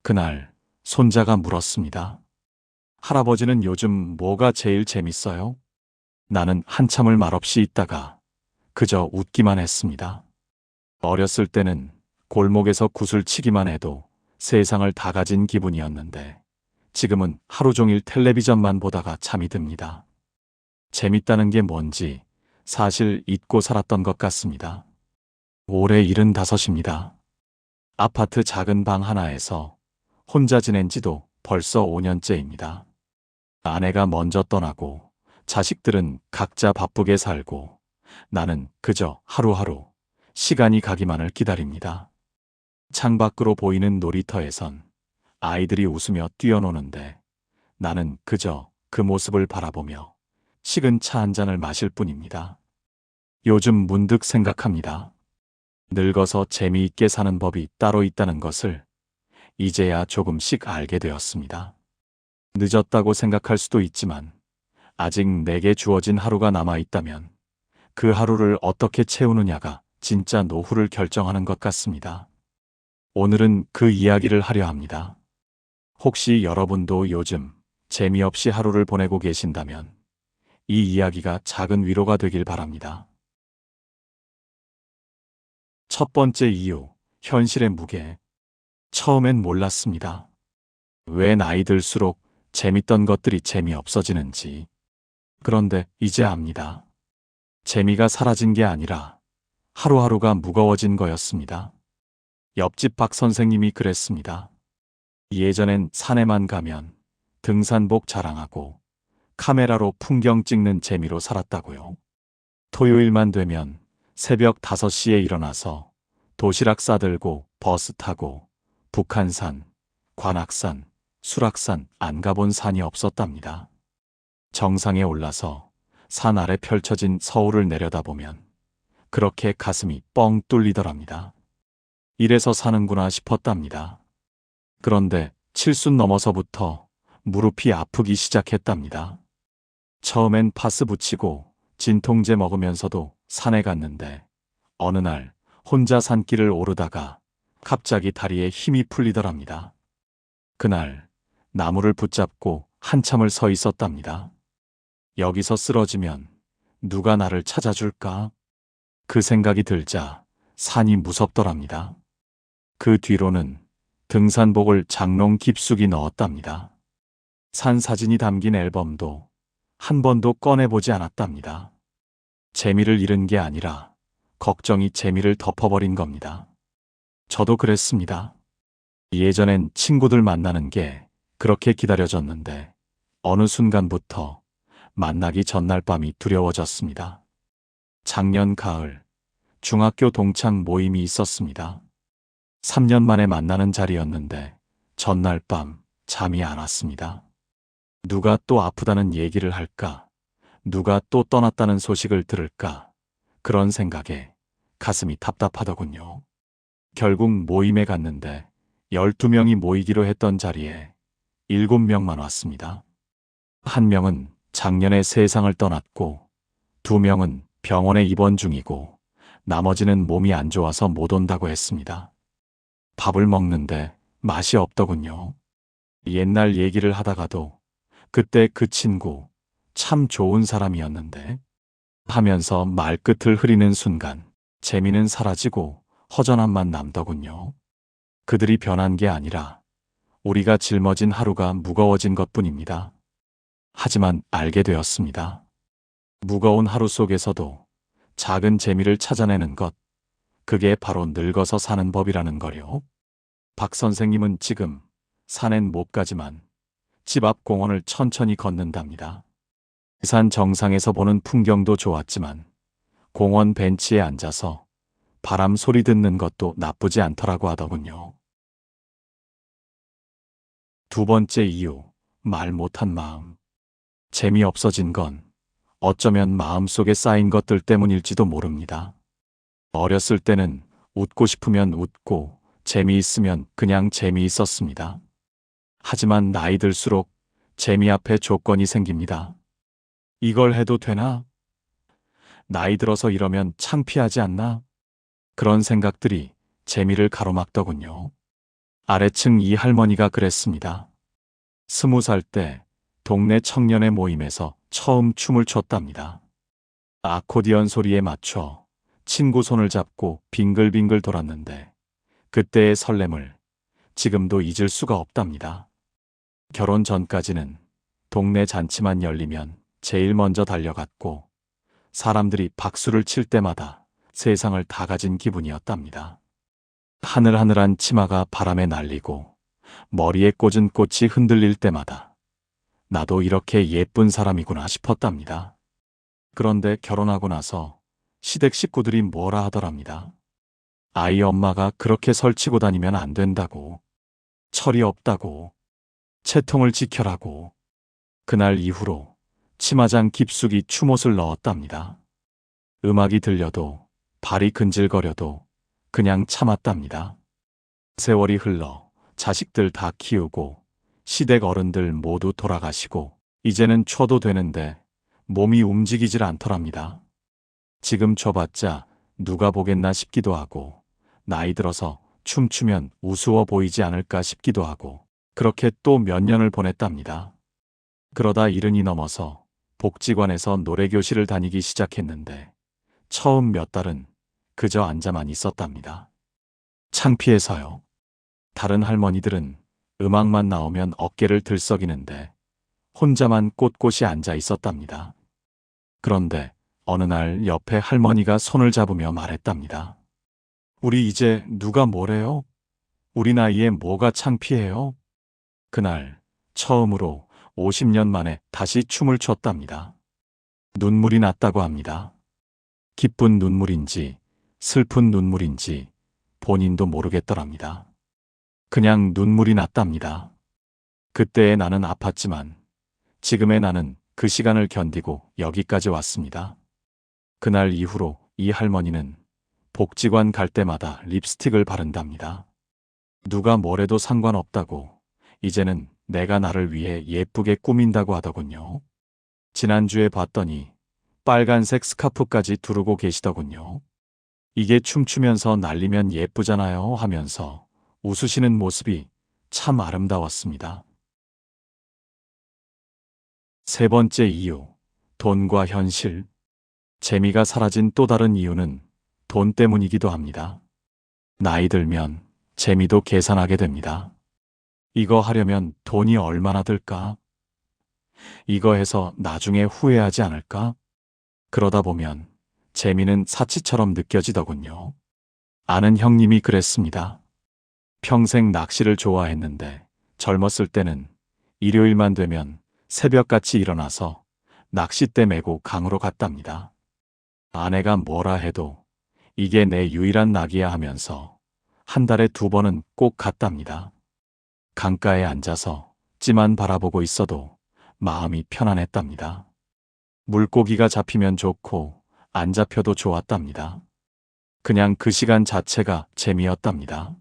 그날 손자가 물었습니다. 할아버지는 요즘 뭐가 제일 재밌어요? 나는 한참을 말없이 있다가 그저 웃기만 했습니다. 어렸을 때는 골목에서 구슬치기만 해도 세상을 다 가진 기분이었는데 지금은 하루 종일 텔레비전만 보다가 잠이 듭니다. 재밌다는 게 뭔지 사실 잊고 살았던 것 같습니다. 올해 75입니다. 아파트 작은 방 하나에서 혼자 지낸 지도 벌써 5년째입니다. 아내가 먼저 떠나고 자식들은 각자 바쁘게 살고 나는 그저 하루하루 시간이 가기만을 기다립니다. 창밖으로 보이는 놀이터에선 아이들이 웃으며 뛰어노는데 나는 그저 그 모습을 바라보며 식은 차 한 잔을 마실 뿐입니다. 요즘 문득 생각합니다. 늙어서 재미있게 사는 법이 따로 있다는 것을 이제야 조금씩 알게 되었습니다. 늦었다고 생각할 수도 있지만 아직 내게 주어진 하루가 남아 있다면 그 하루를 어떻게 채우느냐가 진짜 노후를 결정하는 것 같습니다. 오늘은 그 이야기를 하려 합니다. 혹시 여러분도 요즘 재미없이 하루를 보내고 계신다면 이 이야기가 작은 위로가 되길 바랍니다. 첫 번째 이유, 현실의 무게. 처음엔 몰랐습니다. 왜 나이 들수록 재밌던 것들이 재미없어지는지. 그런데 이제 압니다. 재미가 사라진 게 아니라 하루하루가 무거워진 거였습니다. 옆집 박 선생님이 그랬습니다. 예전엔 산에만 가면 등산복 자랑하고 카메라로 풍경 찍는 재미로 살았다고요. 토요일만 되면 새벽 5시에 일어나서 도시락 싸들고 버스 타고 북한산, 관악산, 수락산 안 가본 산이 없었답니다. 정상에 올라서 산 아래 펼쳐진 서울을 내려다보면 그렇게 가슴이 뻥 뚫리더랍니다. 이래서 사는구나 싶었답니다. 그런데 70 넘어서부터 무릎이 아프기 시작했답니다. 처음엔 파스 붙이고 진통제 먹으면서도 산에 갔는데 어느 날 혼자 산길을 오르다가 갑자기 다리에 힘이 풀리더랍니다. 그날 나무를 붙잡고 한참을 서 있었답니다. 여기서 쓰러지면 누가 나를 찾아줄까? 그 생각이 들자 산이 무섭더랍니다. 그 뒤로는 등산복을 장롱 깊숙이 넣었답니다. 산 사진이 담긴 앨범도 한 번도 꺼내보지 않았답니다. 재미를 잃은 게 아니라 걱정이 재미를 덮어버린 겁니다. 저도 그랬습니다. 예전엔 친구들 만나는 게 그렇게 기다려졌는데 어느 순간부터 만나기 전날 밤이 두려워졌습니다. 작년 가을 중학교 동창 모임이 있었습니다. 3년 만에 만나는 자리였는데 전날 밤 잠이 안 왔습니다. 누가 또 아프다는 얘기를 할까? 누가 또 떠났다는 소식을 들을까? 그런 생각에 가슴이 답답하더군요. 결국 모임에 갔는데 12명이 모이기로 했던 자리에 7명만 왔습니다. 1명은 작년에 세상을 떠났고 2명은 병원에 입원 중이고 나머지는 몸이 안 좋아서 못 온다고 했습니다. 밥을 먹는데 맛이 없더군요. 옛날 얘기를 하다가도 그때 그 친구 참 좋은 사람이었는데 하면서 말끝을 흐리는 순간 재미는 사라지고 허전함만 남더군요. 그들이 변한 게 아니라 우리가 짊어진 하루가 무거워진 것뿐입니다. 하지만 알게 되었습니다. 무거운 하루 속에서도 작은 재미를 찾아내는 것, 그게 바로 늙어서 사는 법이라는 거요. 박 선생님은 지금 산엔 못 가지만 집 앞 공원을 천천히 걷는답니다. 산 정상에서 보는 풍경도 좋았지만 공원 벤치에 앉아서 바람 소리 듣는 것도 나쁘지 않더라고 하더군요. 두 번째 이유, 말 못한 마음. 재미없어진 건 어쩌면 마음속에 쌓인 것들 때문일지도 모릅니다. 어렸을 때는 웃고 싶으면 웃고 재미있으면 그냥 재미있었습니다. 하지만 나이 들수록 재미 앞에 조건이 생깁니다. 이걸 해도 되나? 나이 들어서 이러면 창피하지 않나? 그런 생각들이 재미를 가로막더군요. 아래층 이 할머니가 그랬습니다. 20살 때 동네 청년의 모임에서 처음 춤을 췄답니다. 아코디언 소리에 맞춰 친구 손을 잡고 빙글빙글 돌았는데 그때의 설렘을 지금도 잊을 수가 없답니다. 결혼 전까지는 동네 잔치만 열리면 제일 먼저 달려갔고 사람들이 박수를 칠 때마다 세상을 다 가진 기분이었답니다. 하늘하늘한 치마가 바람에 날리고 머리에 꽂은 꽃이 흔들릴 때마다 나도 이렇게 예쁜 사람이구나 싶었답니다. 그런데 결혼하고 나서 시댁 식구들이 뭐라 하더랍니다. 아이 엄마가 그렇게 설치고 다니면 안 된다고, 철이 없다고, 채통을 지켜라고. 그날 이후로 치마장 깊숙이 추못을 넣었답니다. 음악이 들려도 발이 근질거려도 그냥 참았답니다. 세월이 흘러 자식들 다 키우고 시댁 어른들 모두 돌아가시고 이제는 쳐도 되는데 몸이 움직이질 않더랍니다. 지금 쳐봤자 누가 보겠나 싶기도 하고 나이 들어서 춤추면 우스워 보이지 않을까 싶기도 하고 그렇게 또 몇 년을 보냈답니다. 그러다 70이 넘어서 복지관에서 노래교실을 다니기 시작했는데 처음 몇 달은 그저 앉아만 있었답니다. 창피해서요. 다른 할머니들은 음악만 나오면 어깨를 들썩이는데 혼자만 꼿꼿이 앉아 있었답니다. 그런데 어느 날 옆에 할머니가 손을 잡으며 말했답니다. 우리 이제 누가 뭐래요? 우리 나이에 뭐가 창피해요? 그날 처음으로 50년 만에 다시 춤을 췄답니다. 눈물이 났다고 합니다. 기쁜 눈물인지 슬픈 눈물인지 본인도 모르겠더랍니다. 그냥 눈물이 났답니다. 그때의 나는 아팠지만 지금의 나는 그 시간을 견디고 여기까지 왔습니다. 그날 이후로 이 할머니는 복지관 갈 때마다 립스틱을 바른답니다. 누가 뭐래도 상관없다고 이제는 내가 나를 위해 예쁘게 꾸민다고 하더군요. 지난주에 봤더니 빨간색 스카프까지 두르고 계시더군요. 이게 춤추면서 날리면 예쁘잖아요 하면서 웃으시는 모습이 참 아름다웠습니다. 세 번째 이유, 돈과 현실. 재미가 사라진 또 다른 이유는 돈 때문이기도 합니다. 나이 들면 재미도 계산하게 됩니다. 이거 하려면 돈이 얼마나 들까? 이거 해서 나중에 후회하지 않을까? 그러다 보면 재미는 사치처럼 느껴지더군요. 아는 형님이 그랬습니다. 평생 낚시를 좋아했는데 젊었을 때는 일요일만 되면 새벽같이 일어나서 낚싯대 메고 강으로 갔답니다. 아내가 뭐라 해도 이게 내 유일한 낙이야 하면서 한 달에 2번은 꼭 갔답니다. 강가에 앉아서 찌만 바라보고 있어도 마음이 편안했답니다. 물고기가 잡히면 좋고 안 잡혀도 좋았답니다. 그냥 그 시간 자체가 재미였답니다.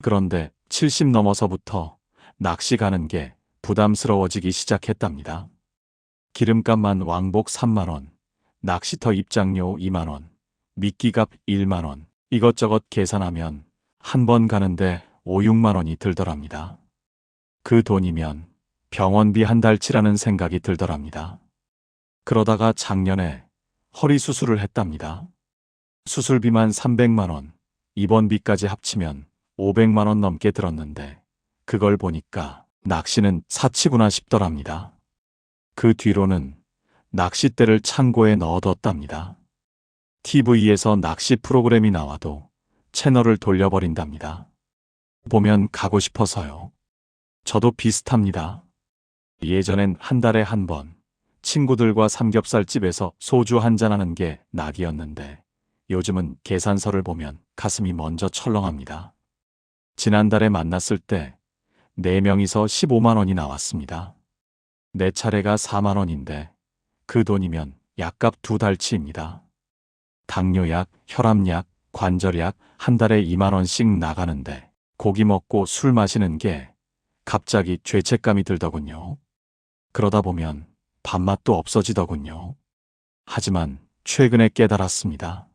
그런데 70 넘어서부터 낚시 가는 게 부담스러워지기 시작했답니다. 기름값만 왕복 3만 원, 낚시터 입장료 2만 원, 미끼값 1만 원, 이것저것 계산하면 한 번 가는데 5, 6만 원이 들더랍니다. 그 돈이면 병원비 한 달치라는 생각이 들더랍니다. 그러다가 작년에 허리 수술을 했답니다. 수술비만 300만 원, 입원비까지 합치면 500만 원 넘게 들었는데 그걸 보니까 낚시는 사치구나 싶더랍니다. 그 뒤로는 낚싯대를 창고에 넣어뒀답니다. TV에서 낚시 프로그램이 나와도 채널을 돌려버린답니다. 보면 가고 싶어서요. 저도 비슷합니다. 예전엔 한 달에 한 번 친구들과 삼겹살집에서 소주 한잔하는 게 낙이었는데 요즘은 계산서를 보면 가슴이 먼저 철렁합니다. 지난달에 만났을 때 4명이서 15만 원이 나왔습니다. 내 차례가 4만 원인데 그 돈이면 약값 2달치입니다. 당뇨약, 혈압약, 관절약 한 달에 2만 원씩 나가는데 고기 먹고 술 마시는 게 갑자기 죄책감이 들더군요. 그러다 보면 밥맛도 없어지더군요. 하지만 최근에 깨달았습니다.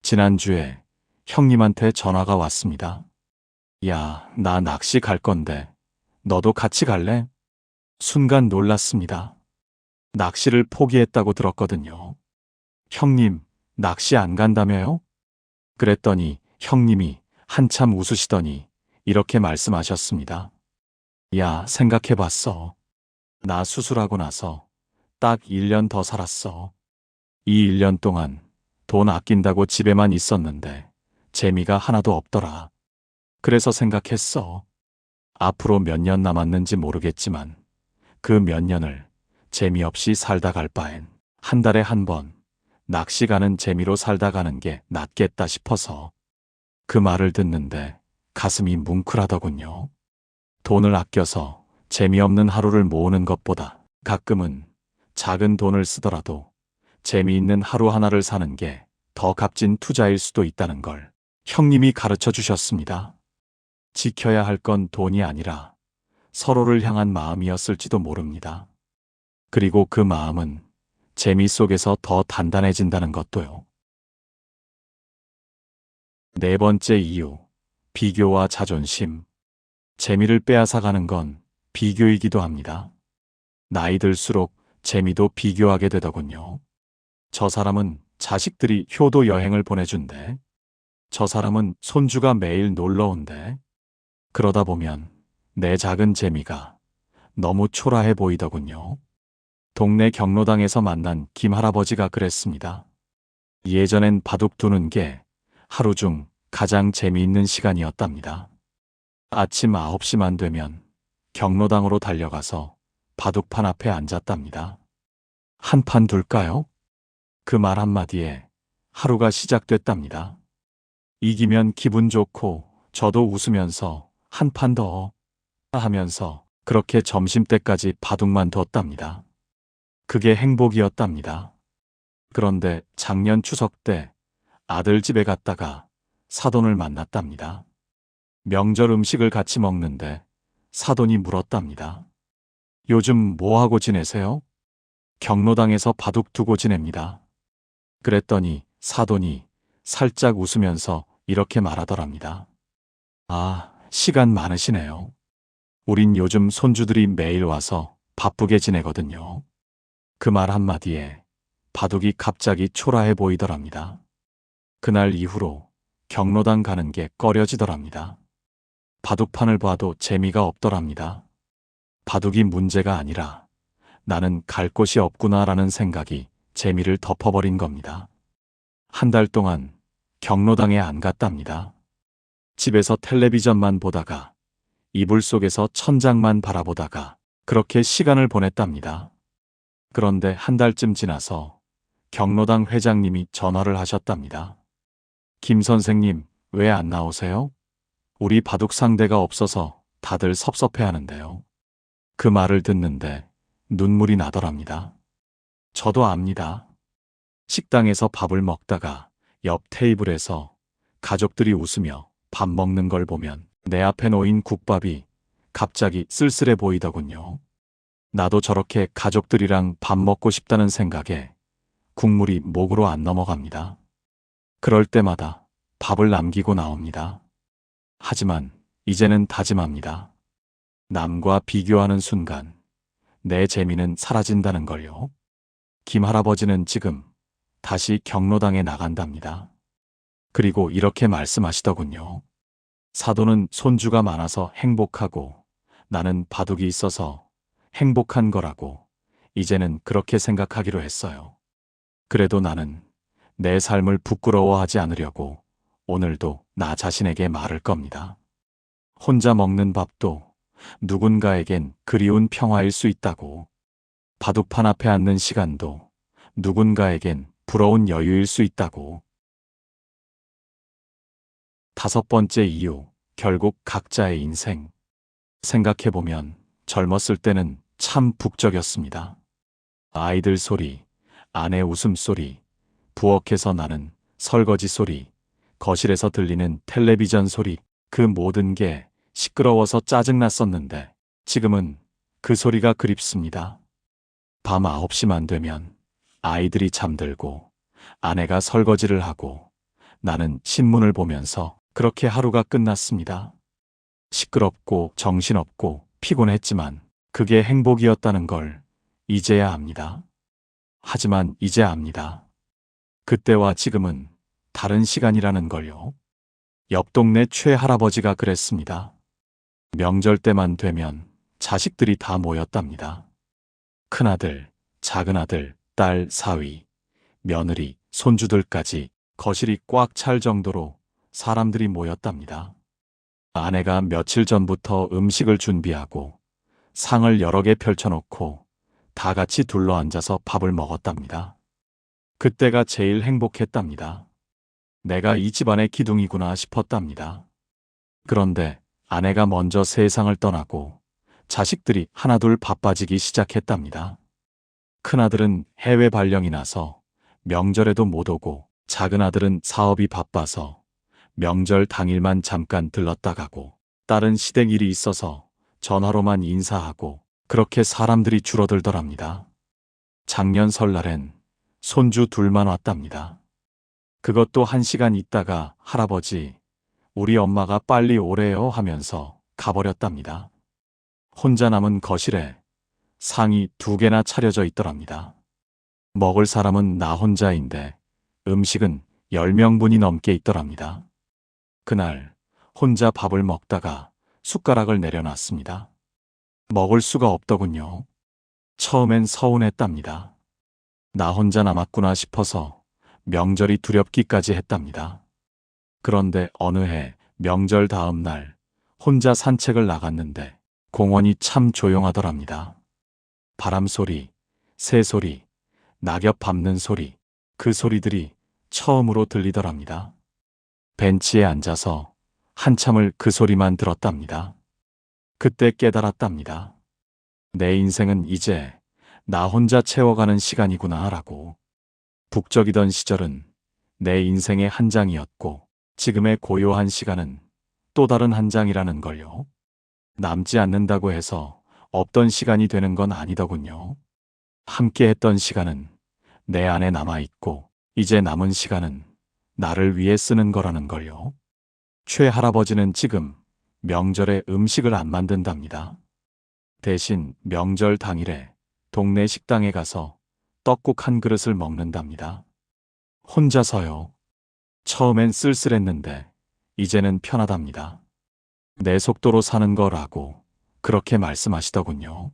지난주에 형님한테 전화가 왔습니다. 야, 나 낚시 갈 건데 너도 같이 갈래? 순간 놀랐습니다. 낚시를 포기했다고 들었거든요. 형님, 낚시 안 간다며요? 그랬더니 형님이 한참 웃으시더니 이렇게 말씀하셨습니다. 야, 생각해봤어. 나 수술하고 나서 딱 1년 더 살았어. 이 1년 동안 돈 아낀다고 집에만 있었는데 재미가 하나도 없더라. 그래서 생각했어. 앞으로 몇 년 남았는지 모르겠지만 그 몇 년을 재미없이 살다 갈 바엔 한 달에 한 번 낚시 가는 재미로 살다 가는 게 낫겠다 싶어서. 그 말을 듣는데 가슴이 뭉클하더군요. 돈을 아껴서 재미없는 하루를 모으는 것보다 가끔은 작은 돈을 쓰더라도 재미있는 하루 하나를 사는 게 더 값진 투자일 수도 있다는 걸 형님이 가르쳐 주셨습니다. 지켜야 할 건 돈이 아니라 서로를 향한 마음이었을지도 모릅니다. 그리고 그 마음은 재미 속에서 더 단단해진다는 것도요. 네 번째 이유, 비교와 자존심. 재미를 빼앗아가는 건 비교이기도 합니다. 나이 들수록 재미도 비교하게 되더군요. 저 사람은 자식들이 효도 여행을 보내준대. 저 사람은 손주가 매일 놀러 온대. 그러다 보면 내 작은 재미가 너무 초라해 보이더군요. 동네 경로당에서 만난 김 할아버지가 그랬습니다. 예전엔 바둑 두는 게 하루 중 가장 재미있는 시간이었답니다. 아침 9시만 되면 경로당으로 달려가서 바둑판 앞에 앉았답니다. 한 판 둘까요? 그 말 한마디에 하루가 시작됐답니다. 이기면 기분 좋고 저도 웃으면서 한 판 더 하면서 그렇게 점심때까지 바둑만 뒀답니다. 그게 행복이었답니다. 그런데 작년 추석 때 아들 집에 갔다가 사돈을 만났답니다. 명절 음식을 같이 먹는데 사돈이 물었답니다. 요즘 뭐하고 지내세요? 경로당에서 바둑 두고 지냅니다. 그랬더니 사돈이 살짝 웃으면서 이렇게 말하더랍니다. 아, 시간 많으시네요. 우린 요즘 손주들이 매일 와서 바쁘게 지내거든요. 그 말 한마디에 바둑이 갑자기 초라해 보이더랍니다. 그날 이후로 경로당 가는 게 꺼려지더랍니다. 바둑판을 봐도 재미가 없더랍니다. 바둑이 문제가 아니라 나는 갈 곳이 없구나라는 생각이 재미를 덮어버린 겁니다. 한 달 동안 경로당에 안 갔답니다. 집에서 텔레비전만 보다가 이불 속에서 천장만 바라보다가 그렇게 시간을 보냈답니다. 그런데 한 달쯤 지나서 경로당 회장님이 전화를 하셨답니다. 김 선생님, 왜 안 나오세요? 우리 바둑 상대가 없어서 다들 섭섭해하는데요. 그 말을 듣는데 눈물이 나더랍니다. 저도 압니다. 식당에서 밥을 먹다가 옆 테이블에서 가족들이 웃으며 밥 먹는 걸 보면 내 앞에 놓인 국밥이 갑자기 쓸쓸해 보이더군요. 나도 저렇게 가족들이랑 밥 먹고 싶다는 생각에 국물이 목으로 안 넘어갑니다. 그럴 때마다 밥을 남기고 나옵니다. 하지만 이제는 다짐합니다. 남과 비교하는 순간 내 재미는 사라진다는 걸요. 김 할아버지는 지금 다시 경로당에 나간답니다. 그리고 이렇게 말씀하시더군요. 사돈은 손주가 많아서 행복하고 나는 바둑이 있어서 행복한 거라고 이제는 그렇게 생각하기로 했어요. 그래도 나는 내 삶을 부끄러워하지 않으려고 오늘도 나 자신에게 말할 겁니다. 혼자 먹는 밥도 누군가에겐 그리운 평화일 수 있다고. 바둑판 앞에 앉는 시간도 누군가에겐 부러운 여유일 수 있다고. 다섯 번째 이유, 결국 각자의 인생. 생각해보면 젊었을 때는 참 북적였습니다. 아이들 소리, 아내 웃음소리, 부엌에서 나는 설거지 소리, 거실에서 들리는 텔레비전 소리, 그 모든 게 시끄러워서 짜증났었는데 지금은 그 소리가 그립습니다. 밤 9시만 되면 아이들이 잠들고 아내가 설거지를 하고 나는 신문을 보면서 그렇게 하루가 끝났습니다. 시끄럽고 정신없고 피곤했지만 그게 행복이었다는 걸 이제야 압니다. 하지만 이제 압니다. 그때와 지금은 다른 시간이라는 걸요. 옆 동네 최할아버지가 그랬습니다. 명절 때만 되면 자식들이 다 모였답니다. 큰아들, 작은아들, 딸, 사위, 며느리, 손주들까지 거실이 꽉 찰 정도로 사람들이 모였답니다. 아내가 며칠 전부터 음식을 준비하고 상을 여러 개 펼쳐놓고 다 같이 둘러앉아서 밥을 먹었답니다. 그때가 제일 행복했답니다. 내가 이 집안의 기둥이구나 싶었답니다. 그런데 아내가 먼저 세상을 떠나고 자식들이 하나둘 바빠지기 시작했답니다. 큰아들은 해외 발령이 나서 명절에도 못 오고, 작은아들은 사업이 바빠서 명절 당일만 잠깐 들렀다 가고, 딸은 시댁 일이 있어서 전화로만 인사하고, 그렇게 사람들이 줄어들더랍니다. 작년 설날엔 손주 둘만 왔답니다. 그것도 1시간 있다가 할아버지, 우리 엄마가 빨리 오래요 하면서 가버렸답니다. 혼자 남은 거실에 상이 2개나 차려져 있더랍니다. 먹을 사람은 나 혼자인데 음식은 10명분이 넘게 있더랍니다. 그날 혼자 밥을 먹다가 숟가락을 내려놨습니다. 먹을 수가 없더군요. 처음엔 서운했답니다. 나 혼자 남았구나 싶어서 명절이 두렵기까지 했답니다. 그런데 어느 해 명절 다음 날 혼자 산책을 나갔는데 공원이 참 조용하더랍니다. 바람 소리, 새 소리, 낙엽 밟는 소리, 그 소리들이 처음으로 들리더랍니다. 벤치에 앉아서 한참을 그 소리만 들었답니다. 그때 깨달았답니다. 내 인생은 이제 나 혼자 채워가는 시간이구나 라고. 북적이던 시절은 내 인생의 한 장이었고 지금의 고요한 시간은 또 다른 한 장이라는 걸요. 남지 않는다고 해서 없던 시간이 되는 건 아니더군요. 함께 했던 시간은 내 안에 남아있고 이제 남은 시간은 나를 위해 쓰는 거라는 걸요. 최할아버지는 지금 명절에 음식을 안 만든답니다. 대신 명절 당일에 동네 식당에 가서 떡국 한 그릇을 먹는답니다. 혼자서요. 처음엔 쓸쓸했는데 이제는 편하답니다. 내 속도로 사는 거라고 그렇게 말씀하시더군요.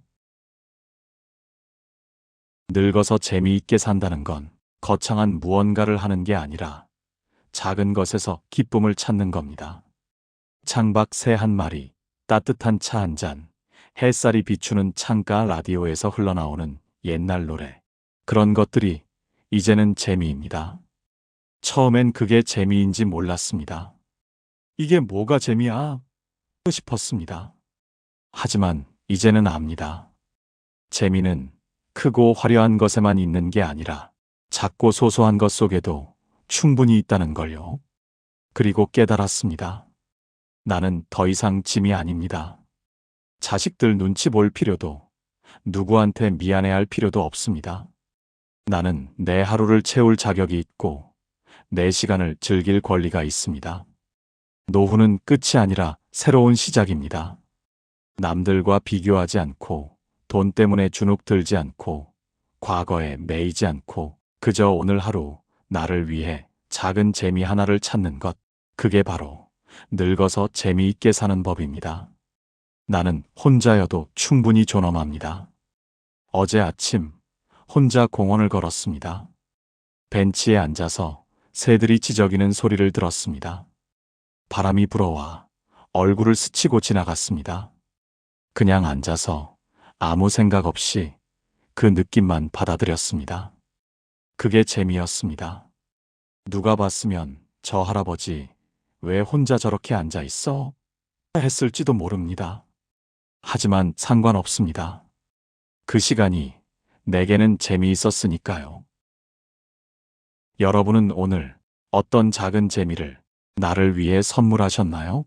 늙어서 재미있게 산다는 건 거창한 무언가를 하는 게 아니라 작은 것에서 기쁨을 찾는 겁니다. 창밖 새 한 마리, 따뜻한 차 한 잔, 햇살이 비추는 창가 라디오에서 흘러나오는 옛날 노래. 그런 것들이 이제는 재미입니다. 처음엔 그게 재미인지 몰랐습니다. 이게 뭐가 재미야? 싶었습니다. 하지만 이제는 압니다. 재미는 크고 화려한 것에만 있는 게 아니라 작고 소소한 것 속에도 충분히 있다는 걸요. 그리고 깨달았습니다. 나는 더 이상 짐이 아닙니다. 자식들 눈치 볼 필요도, 누구한테 미안해할 필요도 없습니다. 나는 내 하루를 채울 자격이 있고 내 시간을 즐길 권리가 있습니다. 노후는 끝이 아니라 새로운 시작입니다. 남들과 비교하지 않고 돈 때문에 주눅 들지 않고 과거에 매이지 않고 그저 오늘 하루 나를 위해 작은 재미 하나를 찾는 것, 그게 바로 늙어서 재미있게 사는 법입니다. 나는 혼자여도 충분히 존엄합니다. 어제 아침 혼자 공원을 걸었습니다. 벤치에 앉아서 새들이 지저귀는 소리를 들었습니다. 바람이 불어와 얼굴을 스치고 지나갔습니다. 그냥 앉아서 아무 생각 없이 그 느낌만 받아들였습니다. 그게 재미였습니다. 누가 봤으면 저 할아버지 왜 혼자 저렇게 앉아 있어? 했을지도 모릅니다. 하지만 상관없습니다. 그 시간이 내게는 재미있었으니까요. 여러분은 오늘 어떤 작은 재미를 나를 위해 선물하셨나요?